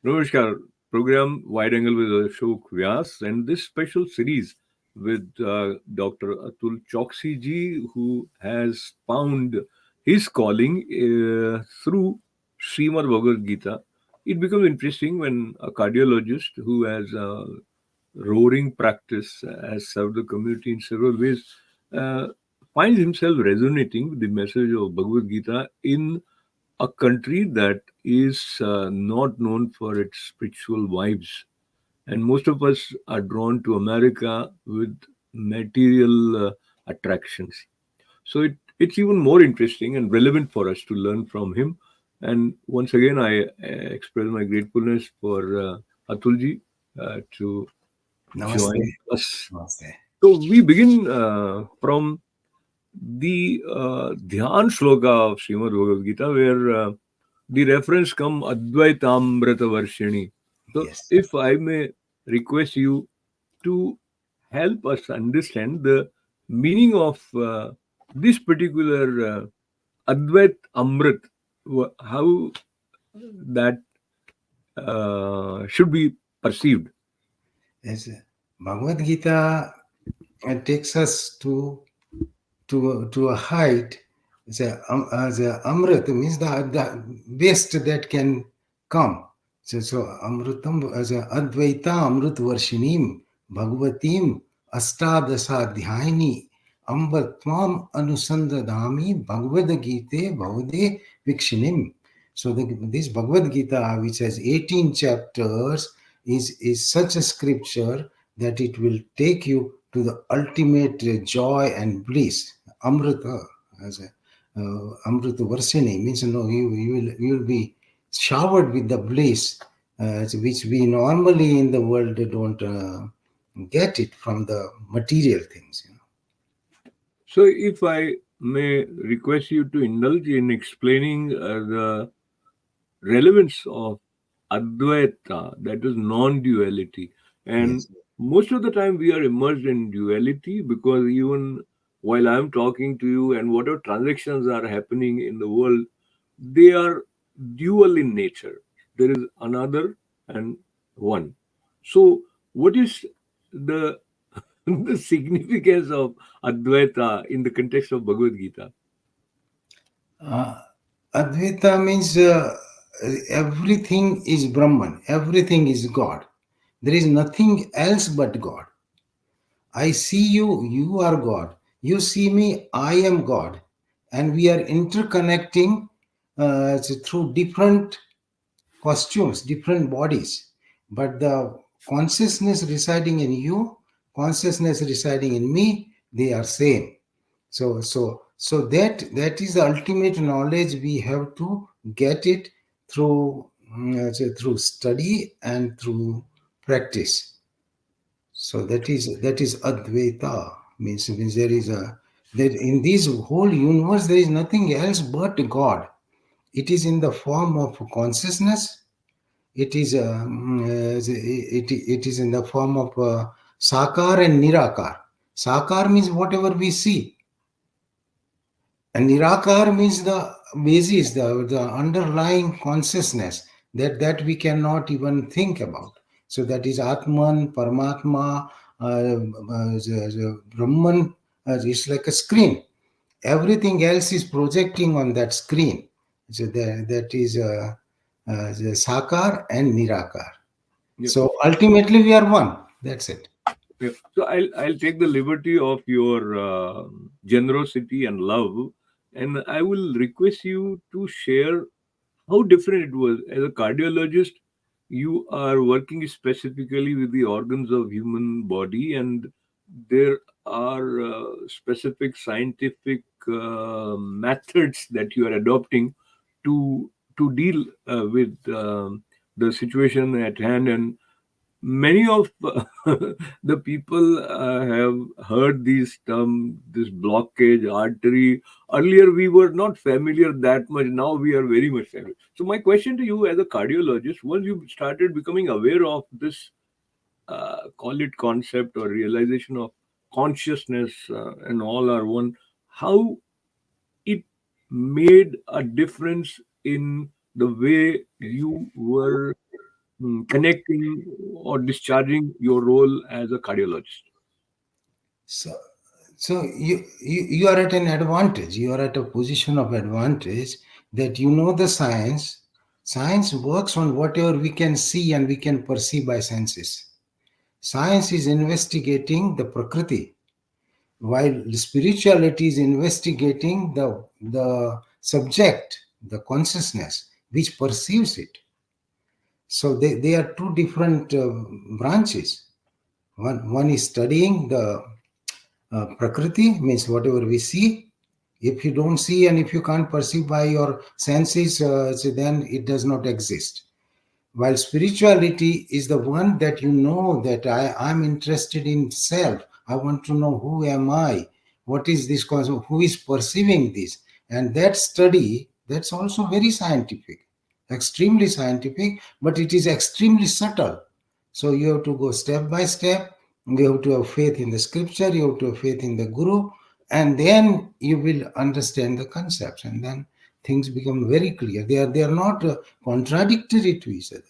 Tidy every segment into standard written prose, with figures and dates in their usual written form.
Namaskar. Program Wide Angle with Ashok Vyas and this special series with Dr. Atul Chokshi ji, who has found his calling through Srimad Bhagavad Gita. It becomes interesting when a cardiologist who has roaring practice, has served the community in several ways, uh, finds himself resonating with the message of Bhagavad Gita in a country that is not known for its spiritual vibes. And most of us are drawn to America with material attractions. So it's even more interesting and relevant for us to learn from him. And once again, I express my gratefulness for Atulji to Namaste. join us. Namaste. So we begin from the Dhyan Shloka of Srimad Bhagavad Gita, where the reference come Advaitamrita Varshini. So, Yes. if I may request you to help us understand the meaning of this particular Advait Amrit, how that should be perceived. Yes. Bhagavad Gita takes us to a height. The Amrit means the best that can come. So Amrutam as a Advaita Amrut Varshinim Bhagavatim Astadasa Dhyani Ambatvam Anusandadami Bhagavad Gita Bhavade Vikshinim. So this Bhagavad Gita, which has 18 chapters, is such a scripture that it will take you to the ultimate joy and bliss. Amrita, as a Amrita Varsini means you will be showered with the bliss, which we normally in the world don't get it from the material things. So, if I may request you to indulge in explaining the relevance of Advaita, that is non duality. And Yes. most of the time we are immersed in duality because even while I'm talking to you and whatever transactions are happening in the world, they are dual in nature. There is another and one. So, what is the the significance of Advaita in the context of Bhagavad Gita? Uh, Advaita means everything is Brahman, everything is God. There is nothing else but God. I see you, you are God. You see me, I am God. And we are interconnecting through different costumes, different bodies. But the consciousness residing in you, consciousness residing in me, they are same. So that is the ultimate knowledge. We have to get it through through study and through practice. So that is Advaita means there is a that in this whole universe there is nothing else but God. It is in the form of consciousness. It is it is in the form of Sakar and Nirakar. Sakar means whatever we see, and Nirakar means the basis, the underlying consciousness that we cannot even think about. So that is Atman, Paramatma, Brahman. It's like a screen. Everything else is projecting on that screen. So that is the Sakar and Nirakar. Yeah. So ultimately we are one. That's it. Yeah. So I'll take the liberty of your generosity and love, and I will request you to share how different it was. As a cardiologist, you are working specifically with the organs of human body, and there are specific scientific methods that you are adopting to deal with the situation at hand. And many of the people have heard these terms, this blockage, artery. Earlier, we were not familiar that much. Now we are very much familiar. So, my question to you as a cardiologist, once you started becoming aware of this, call it concept or realization of consciousness and all are one, how it made a difference in the way you were connecting or discharging your role as a cardiologist? So, so you are at an advantage. You are at a position of advantage that you know the science. Science works on whatever we can see and we can perceive by senses. Science is investigating the Prakriti, while spirituality is investigating the subject, the consciousness, which perceives it. So they are two different branches. One is studying the Prakriti, means whatever we see. If you don't see and if you can't perceive by your senses, so then it does not exist. While spirituality is the one that you know that I'm interested in self. I want to know who am I? What is this concept? Who is perceiving this? And that study, that's also very scientific, extremely scientific, but it is extremely subtle. So you have to go step by step. You have to have faith in the scripture, you have to have faith in the guru, and then you will understand the concepts, and then things become very clear. They are not contradictory to each other.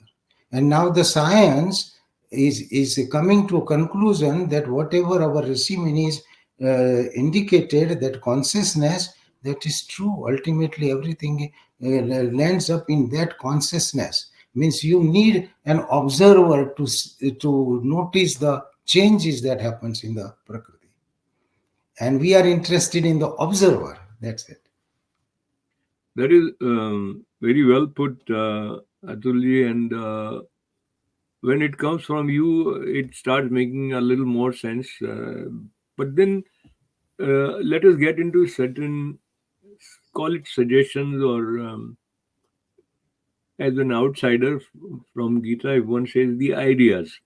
And now the science is coming to a conclusion that whatever our Rishi Munis indicated, that consciousness, that is true. Ultimately, everything lands up in that consciousness. Means you need an observer to notice the changes that happens in the Prakriti. And we are interested in the observer. That's it. That is very well put, Atulji. And when it comes from you, it starts making a little more sense. But then let us get into certain, call it suggestions, or as an outsider from Gita, if one says the ideas.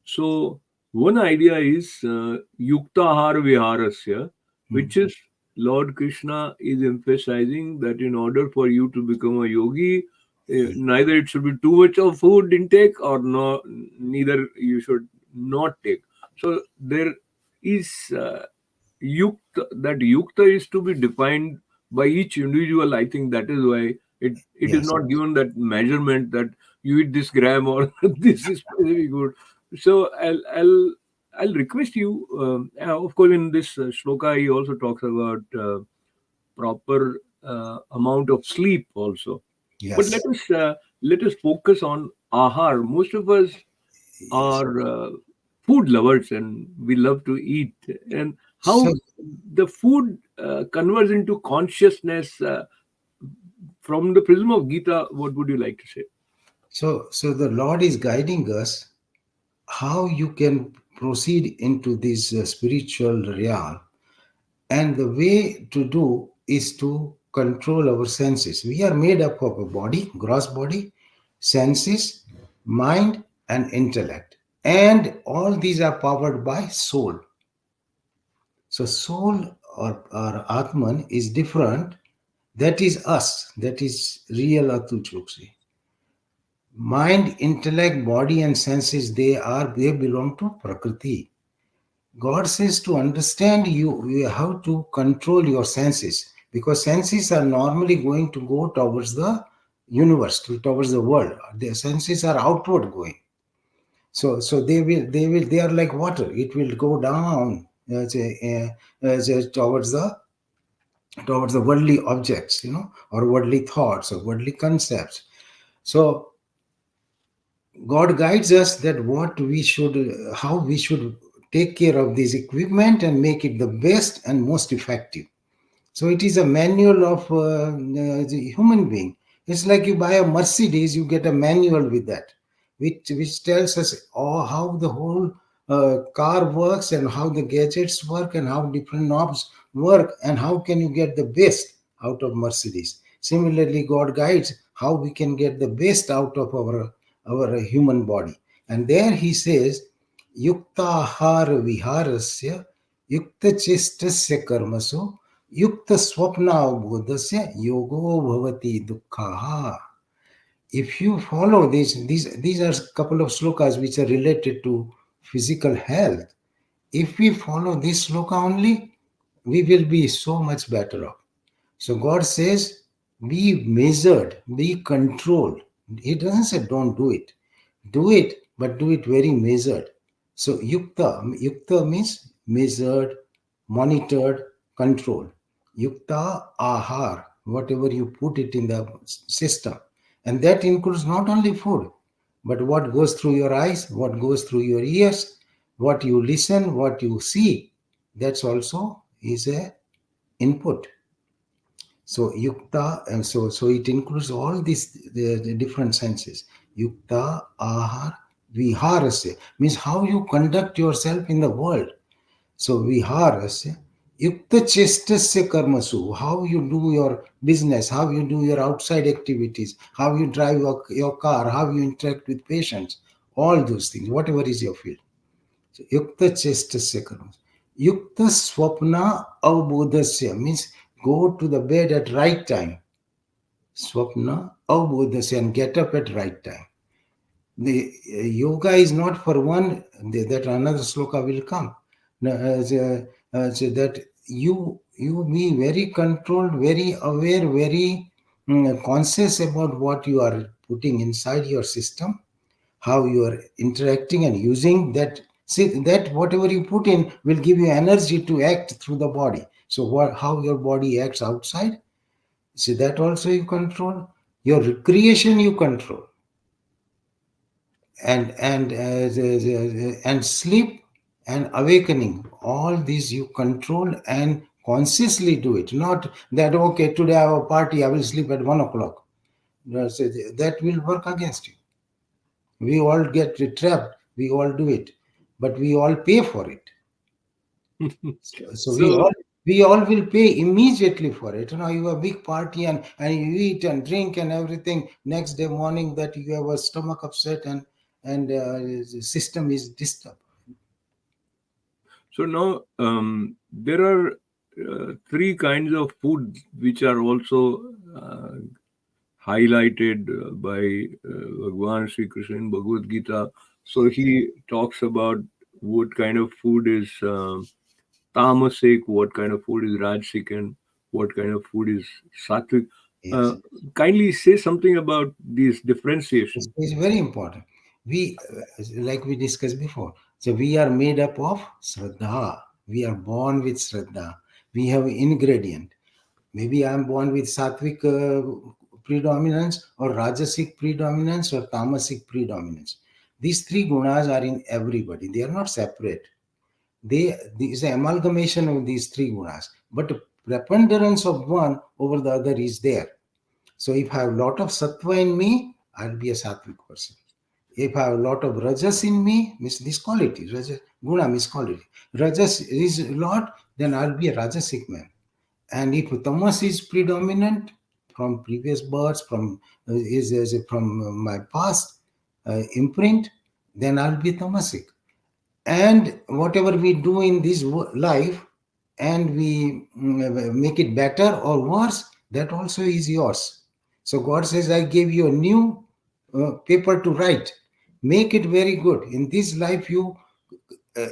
So one idea is yuktahar viharasya, Hmm. which is Lord Krishna is emphasizing that in order for you to become a yogi, neither it should be too much of food intake, or no, neither you should not take. So there is yukta, that yukta is to be defined by each individual. I think that is why it is Yes. not given that measurement that you eat this gram or this is specific good. So I'll request you, of course in this shloka he also talks about proper amount of sleep also. But Yes. let us focus on ahar. Most of us Yes. are food lovers and we love to eat. And So how the food converts into consciousness from the prism of Gita, what would you like to say? so the Lord is guiding us how you can proceed into this spiritual realm. And the way to do is to control our senses. We are made up of a body, gross body, senses, mind, and intellect. And all these are powered by soul. So, soul or Atman is different. That is us. That is real Atul Chokshi. Mind, intellect, body, and senses, they belong to Prakriti. God says to understand you how to control your senses, because senses are normally going to go towards the universe, towards the world. Their senses are outward going. So they are like water. It will go down towards the worldly objects, or worldly thoughts or worldly concepts. So God guides us that how we should take care of this equipment and make it the best and most effective. So it is a manual of the human being. It's like you buy a Mercedes, you get a manual with that, which tells us how the whole car works and how the gadgets work and how different knobs work and how can you get the best out of Mercedes. Similarly, God guides how we can get the best out of our human body. And there He says, "Yuktahara viharasya युक्तचेष्टस्य कर्मसु युक्तस्वप्नावबोधस्य योगो भवति दुःखः." If you follow these are a couple of slokas which are related to physical health. If we follow this sloka only, we will be so much better off. So God says, be measured, be controlled. He doesn't say don't do it. Do it, but do it very measured. So yukta means measured, monitored, controlled. Yukta ahar, whatever you put it in the system. And that includes not only food, but what goes through your eyes, what goes through your ears, what you listen, what you see. That's also is a input. So yukta, and so it includes all these the different senses. Yukta, ahar, viharasya means how you conduct yourself in the world. So viharasya, yukta chestasya karmasu, how you do your business, how you do your outside activities, how you drive your car, how you interact with patients, all those things, whatever is your field. So, yukta chestasya karmasu. Yukta swapna avbodhasya means go to the bed at right time. Swapna avbodhasya and get up at right time. The yoga is not for one, that another sloka will come. So that you be very controlled, very aware, very conscious about what you are putting inside your system, how you are interacting and using that. See that whatever you put in will give you energy to act through the body. So how your body acts outside, see that also you control. Your recreation you control, and sleep and awakening, all these you control and consciously do it. Not that okay, today I have a party, I will sleep at 1 o'clock. No, so that will work against you. We all get trapped, we all do it, but we all pay for it. So So, we all will pay immediately for it. You know, you have a big party and you eat and drink and everything. Next day morning, that you have a stomach upset and the system is disturbed. so now there are three kinds of food which are also highlighted by Bhagwan Sri Krishna in Bhagavad Gita. So he talks about what kind of food is tamasic, what kind of food is rajasic, and what kind of food is sattvic. Uh, Yes, Kindly say something about this it's, differentiation. it's very important. We, like we discussed before, so we are made up of Shraddha. We are born with Shraddha. We have ingredient. Maybe I'm born with sattvic predominance or rajasic predominance or tamasic predominance. These three gunas are in everybody. They are not separate. There is an amalgamation of these three gunas, but preponderance of one over the other is there. So if I have a lot of sattva in me, I'll be a sattvic person. If I have a lot of rajas in me, means this quality, rajas, guna means quality. Rajas is a lot, then I'll be a rajasic man. And if tamas is predominant from previous births, is from my past imprint, then I'll be tamasic. And whatever we do in this life, and we make it better or worse, that also is yours. So God says, I gave you a new paper to write. Make it very good. In this life, you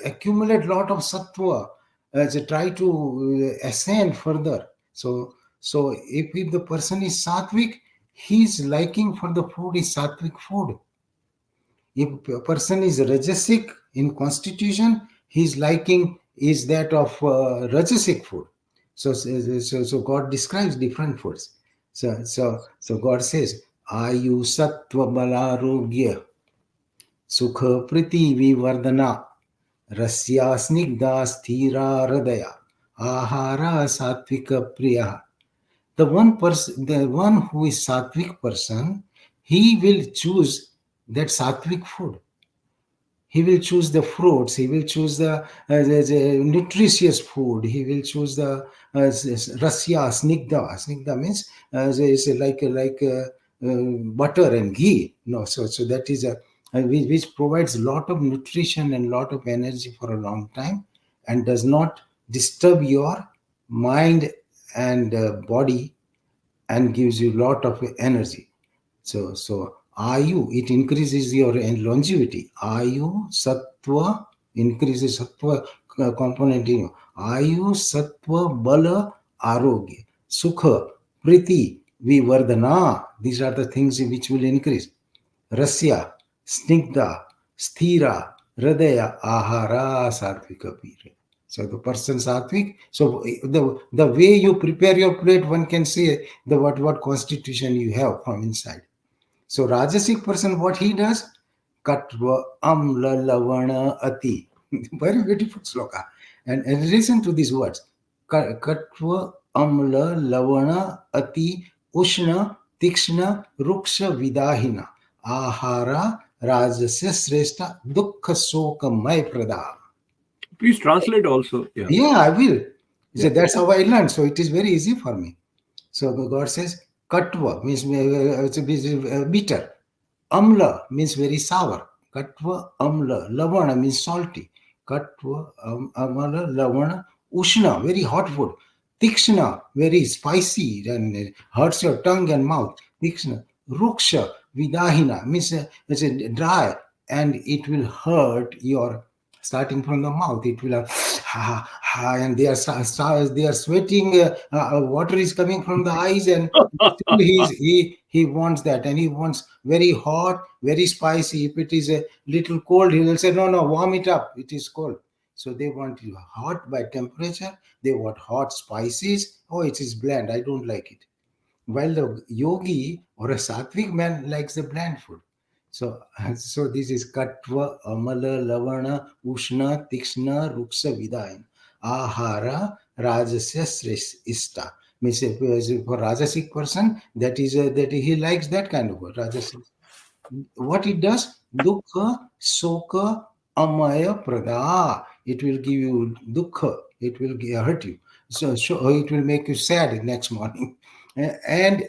accumulate lot of sattva, to try to ascend further. So if the person is sattvic, his liking for the food is sattvic food. If a person is rajasic in constitution, his liking is that of rajasic food. So God describes different foods. So God says, Ayu Sattva Balarogya Sukha Priti Vivardhana Rasya Snigdha Sthira Hridaya Ahara Satvika Priya. The one who is sattvic person, he will choose that sattvic food. He will choose the fruits, he will choose the nutritious food, he will choose the rasya, snigdha means is butter and ghee, no, so that is a which provides a lot of nutrition and lot of energy for a long time, and does not disturb your mind and body, and gives you lot of energy. So Ayu, it increases your longevity. Ayu, Sattva, increases Sattva component in you. Ayu, Sattva, Bala, Arogya, Sukha, Priti, Vivardhana. These are the things which will increase. Rasya. snigdha, sthira, hridaya, ahara, satvika pira. So the person satvik. So the way you prepare your plate, one can say the what constitution you have from inside. So Rajasic person, what he does, Katva Amla Lavana Ati. Very beautiful sloka. And listen to these words. Katva Amla Lavana Ati Ushna Tikshna Ruksha Vidahina Ahara Rajasya Sreshta Dukha Soka Mai Prada. Please translate also. Yeah. Yeah, I will. So Yeah. that's how I learned. So it is very easy for me. So God says, Katva means bitter. Amla means very sour. Katva amla. Lavana means salty. Katva amala lavana. Ushna, very hot food. Tikshna, very spicy and hurts your tongue and mouth. Tikshna. Ruksha, vidahina means it's a dry and it will hurt your starting from the mouth. It will ha, ha, and they are sweating. Water is coming from the eyes, and still he wants that, and he wants very hot, very spicy. If it is a little cold, he will say, no, no, warm it up. It is cold. So they want you hot by temperature. They want hot spices. Oh, it is bland. I don't like it. While the yogi or a sattvic man likes the bland food. So, so this is Katva, Amala, Lavana, Ushna, Tikshna, Ruksa, Vidayan. Ahara, Rajasya, Ista. Means for Rajasic person, that is that he likes that kind of word, Rajasic. What it does, dukkha soka amaya prada, it will give you dukkha, it will hurt you, so it will make you sad next morning. And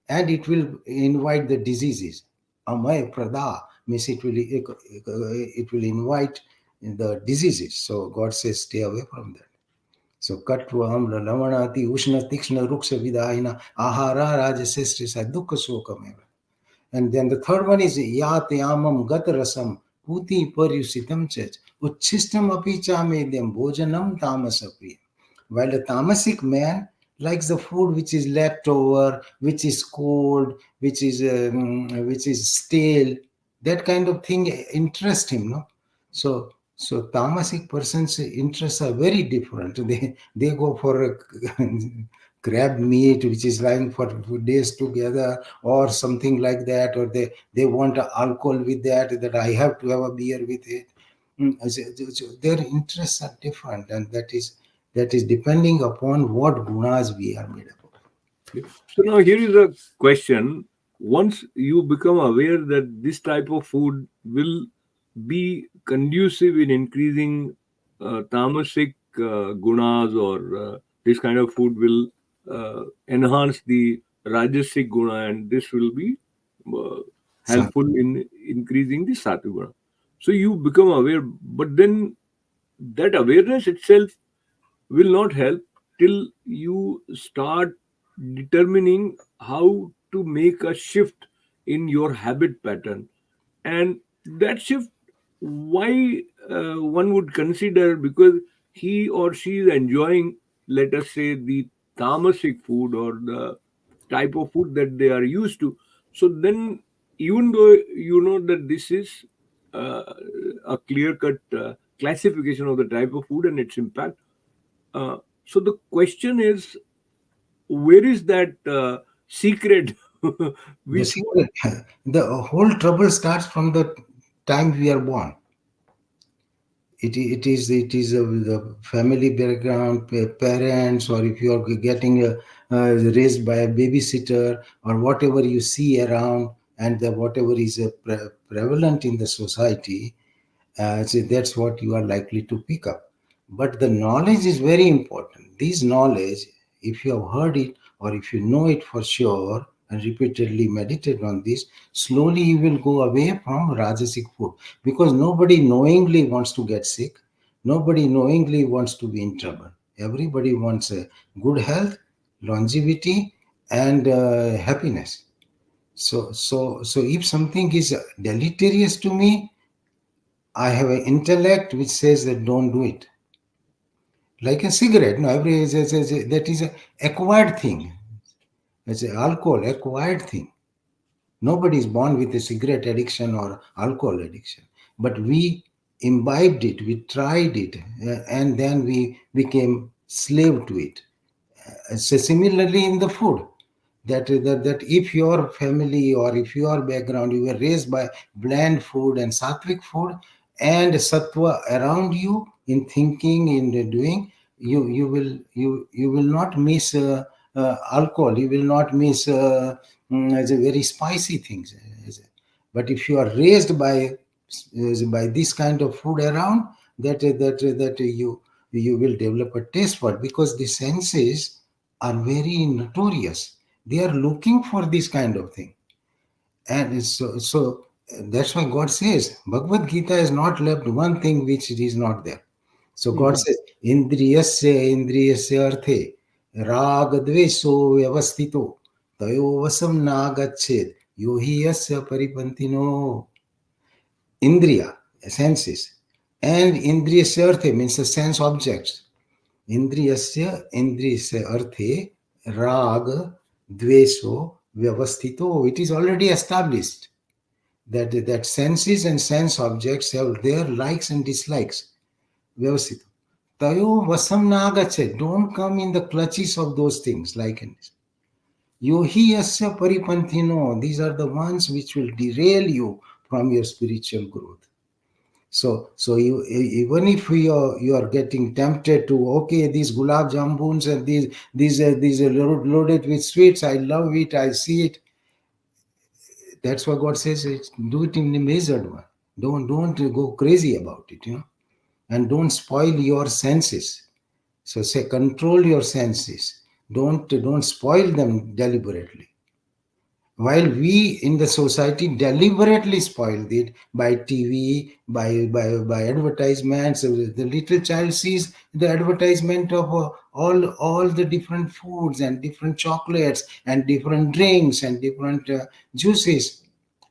it will invite the diseases. Amaya prada means it will invite the diseases. So God says stay away from that. So katva amla lavanati ushna tikshna ruksha vidahina ahara rajasestra dukkha sokameva. And then the third one is yat yamam gat rasam puti paryusitam chach uchistam api chamedem bhojanam tamasapi. While a tamasic man likes the food which is left over, which is cold, which is stale, that kind of thing interests him, no? So tamasic persons' interests are very different. They go for a crab meat which is lying for days together or something like that, or they want alcohol with that I have to have a beer with it. So their interests are different, and that is depending upon what gunas we are made up of. Okay. So now here is a question. Once you become aware that this type of food will be conducive in increasing tamasic gunas, or this kind of food will enhance the rajasic guna, and this will be uh, So helpful in increasing the sattvic guna. So you become aware, but then that awareness itself will not help till you start determining how to make a shift in your habit pattern. And that shift, why one would consider, because he or she is enjoying, let us say, the tamasic food or the type of food that they are used to. So then, even though you know that this is uh, a clear cut classification of the type of food and its impact, so the question is, where is that secret the which secret, the whole trouble starts from the time we are born. It is the family background, parents, or if you are getting raised by a babysitter or whatever you see around, and whatever is prevalent in the society. So that's what you are likely to pick up. But the knowledge is very important. This knowledge, if you have heard it or if you know it for sure and repeatedly meditate on this, slowly you will go away from Rajasic food, because nobody knowingly wants to get sick. Nobody knowingly wants to be in trouble. Everybody wants a good health, longevity, and happiness. So if something is deleterious to me, I have an intellect which says that don't do it. Like a cigarette, no, that is a acquired thing. It's an alcohol, acquired thing. Nobody is born with a cigarette addiction or alcohol addiction. But we imbibed it, we tried it, and then we became slave to it. So similarly in the food, that if your family or if your background, you were raised by bland food and sattvic food and sattva around you in thinking, in the doing, you will not miss alcohol, you will not miss as a very spicy things. But if you are raised by this kind of food around, that you will develop a taste for it, because the senses are very notorious. They are looking for this kind of thing. And so that's why God says, Bhagavad Gita has not left one thing which is not there. So God Mhm. says, indriyasya arthe rag dveso vyavastito tayo vasam nagached yohi yasya paripantino. Indriya, senses, and indriyasya arthe means the sense objects. Indriyasya arthe rag dveso vyavastito. It is already established that senses and sense objects have their likes and dislikes. Vyavastito. Tayo vasam nagache. Don't come in the clutches of those things, like in this. Yohi yasya paripantino. These are the ones which will derail you from your spiritual growth. So even if you are getting tempted to, okay, these gulab jambuns and these are loaded with sweets, I love it, I see it. That's why God says, do it in a measured one. Don't go crazy about it, and don't spoil your senses. So say, control your senses. Don't spoil them deliberately. While we in the society deliberately spoiled it by TV, by advertisements. The little child sees the advertisement of all the different foods and different chocolates and different drinks and different juices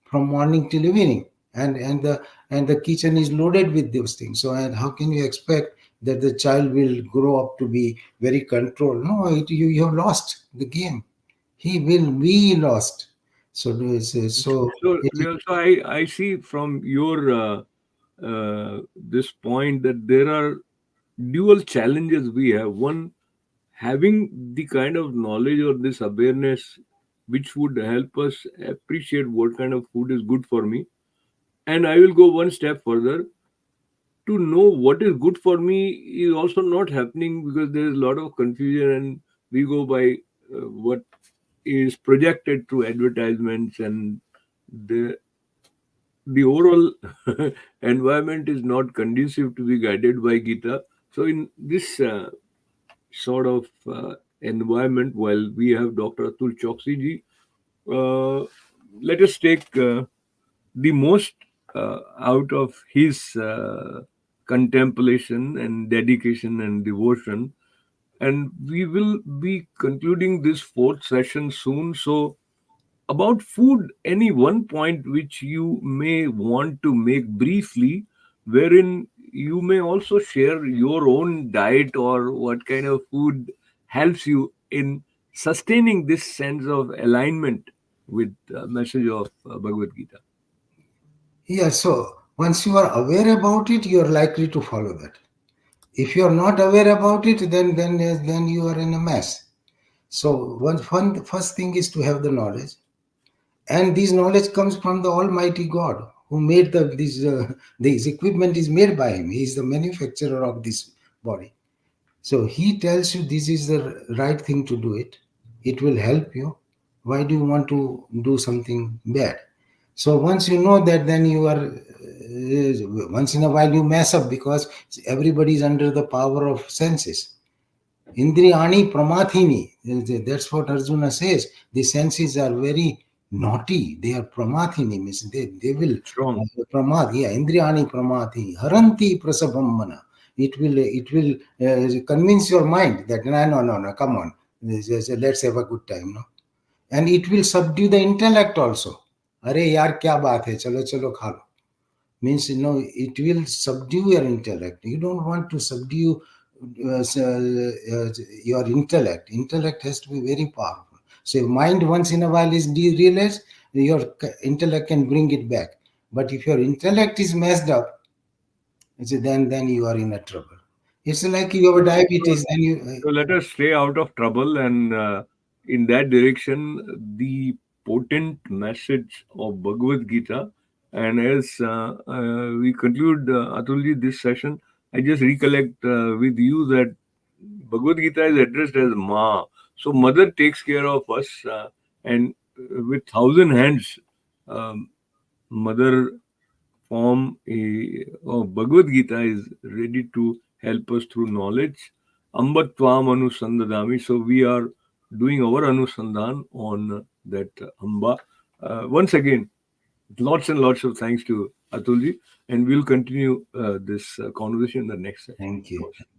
from morning till evening, and the kitchen is loaded with those things. So, and how can you expect that the child will grow up to be very controlled? No, you have lost the game. He will be lost. So, So, yeah, so I see from your this point that there are dual challenges we have. One, having the kind of knowledge or this awareness which would help us appreciate what kind of food is good for me. And I will go one step further. To know what is good for me is also not happening, because there is a lot of confusion and we go by what is projected through advertisements, and the overall environment is not conducive to be guided by Gita. So, in this sort of environment, while we have Dr. Atul Chokshi ji, uh, let us take the most out of his contemplation and dedication and devotion. And we will be concluding this fourth session soon. So, about food, any one point which you may want to make briefly, wherein you may also share your own diet or what kind of food helps you in sustaining this sense of alignment with the message of Bhagavad Gita. yeah. So once you are aware about it, you are likely to follow that. If you are not aware about it, then you are in a mess. So first thing is to have the knowledge, and this knowledge comes from the Almighty God who made this equipment is made by Him. He is the manufacturer of this body. So He tells you this is the right thing to do it. It will help you. Why do you want to do something bad? So once you know that, then you are once in a while you mess up, because everybody is under the power of senses. Indriyani pramathini. That's what Arjuna says. The senses are very naughty. They are pramathini, means they will Strong. pramad. Yeah, Indriyani pramathi. Haranti prasabhammana. It will convince your mind that no, come on, let's have a good time, no. And it will subdue the intellect also. अरे यार क्या बात है, चलो चलो खा लो. Means, it will subdue your intellect. You don't want to subdue your intellect. Intellect has to be very powerful. So if mind once in a while is derailed, Your intellect can bring it back. But if your intellect is messed up, then you are in a trouble. It's like you have a diabetes, and you So let us stay out of trouble, and in that direction, the potent message of Bhagavad Gita. And as we conclude, Atulji, this session, I just recollect with you that Bhagavad Gita is addressed as Ma. So mother takes care of us, and with thousand hands, um, mother form of Bhagavad Gita is ready to help us through knowledge. Ambatvam anusandadami. So we are doing our anusandhan on that Amba. Once again, lots and lots of thanks to Atulji, and we'll continue this conversation in the next session. thank you. Namaskar.